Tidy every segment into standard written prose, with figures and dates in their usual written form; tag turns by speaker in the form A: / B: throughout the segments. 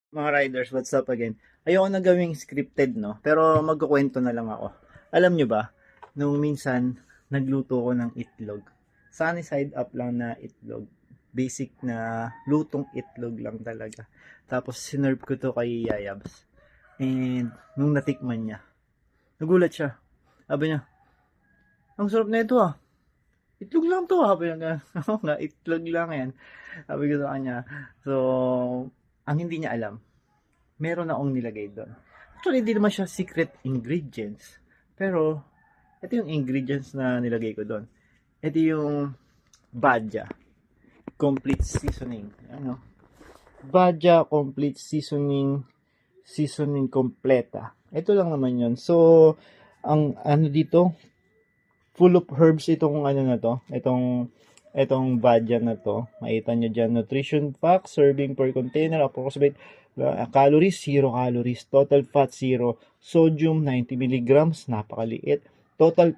A: Mga riders, what's up again? Ayoko na gawing scripted, no? Pero magkukwento na lang ako. Alam nyo ba, nung minsan, nagluto ko ng itlog. Sunny side up lang na itlog. Basic na lutong itlog lang talaga. Tapos, sinerve ko to kay Yayabs. And, nung natikman niya, nagulat siya. Sabi niya, ang sarap na ito ah. Itlog lang to ah. Sabi niya, oo nga, itlog lang yan. Sabi ko sa kanya. So, ang hindi niya alam, meron akong nilagay doon. Actually, hindi naman siya secret ingredients. Pero, ito yung ingredients na nilagay ko doon. Ito yung Badja Complete Seasoning. Ano? Badja Complete Seasoning Completa. Ito lang naman yun. So, ang ano dito, full of herbs itong ano na to. Itong Badja na to. Makita nyo dyan. Nutrition facts, serving per container, approximate calories, 0 calories. Total fat, 0. Sodium, 90 milligrams, napakaliit. Total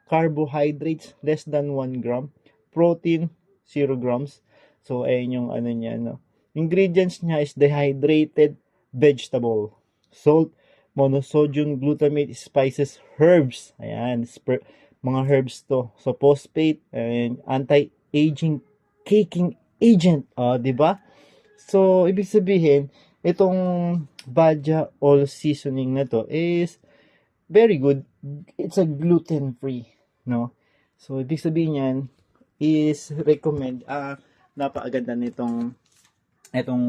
A: carbohydrates, less than 1 gram. Protein, 0 grams. So, ayun yung ano niya, no. Ingredients niya is dehydrated vegetable. Salt, monosodium glutamate, spices, herbs. Ayan, mga herbs to. So, phosphate, and anti-aging caking agent. Di ba? So, ibig sabihin, itong Badja All Seasoning na to is very good. It's a gluten-free, no? So, ibig sabihin yan is recommend, napakaganda nitong itong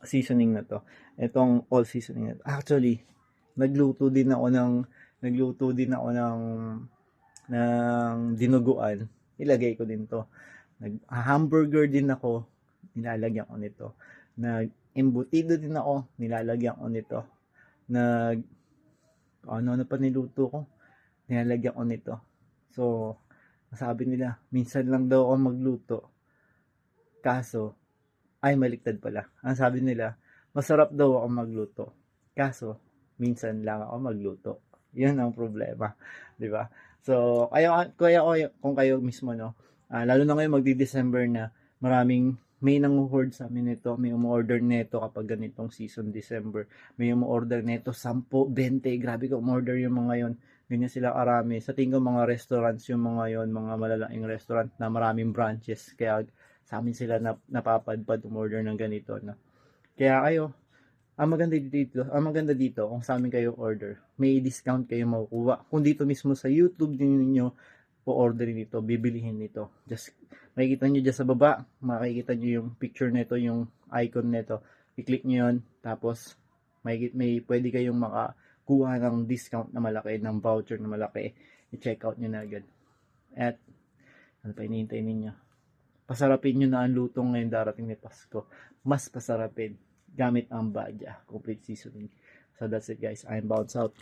A: seasoning na to. Itong all seasoning na to. Actually, nagluto din ako ng dinuguan. Ilagay ko din to. Nag-hamburger din ako, nilalagyan ko nito. Nag-embutido din ako, nilalagyan ko nito. Nag ano pa niluto ko, nilalagyan ko nito. So, sabi nila, minsan lang daw ako magluto. Kaso, ay maliktad pala. Ang sabi nila, masarap daw ako magluto. Kaso, minsan lang ako magluto. Yun ang problema, 'di ba? So, kung kayo mismo, no, lalo na ngayon magdi-December na, may nangu-hoard sa amin nito, may umorder nito kapag ganitong season December. May umorder nito 10, 20, grabe ka umorder yung mga yon. Ganyan sila karami. Sa tingin ko mga restaurants yung mga yon, mga malalaking restaurant na maraming branches. Kaya sa amin sila napapadpad umorder ng ganito, no. Kaya kayo, ang maganda dito kung sa amin kayo order, may discount kayo makukuha. Kung dito mismo sa YouTube din niyo po-orderin nito, bibilihin nito. Just makikita niyo diyan sa baba, makikita niyo yung picture nito, yung icon nito. I-click niyo 'yon, tapos may pwede kayong makakuha ng discount na malaki, ng voucher na malaki. I-check out niyo na agad. At ano pa hinihintay ninyo? Pasarapin niyo na ang lutong ngayong darating ni Pasko. Mas pasarapin gamit ang Badja Complete Seasoning. So that's it guys. I'm Bounce out.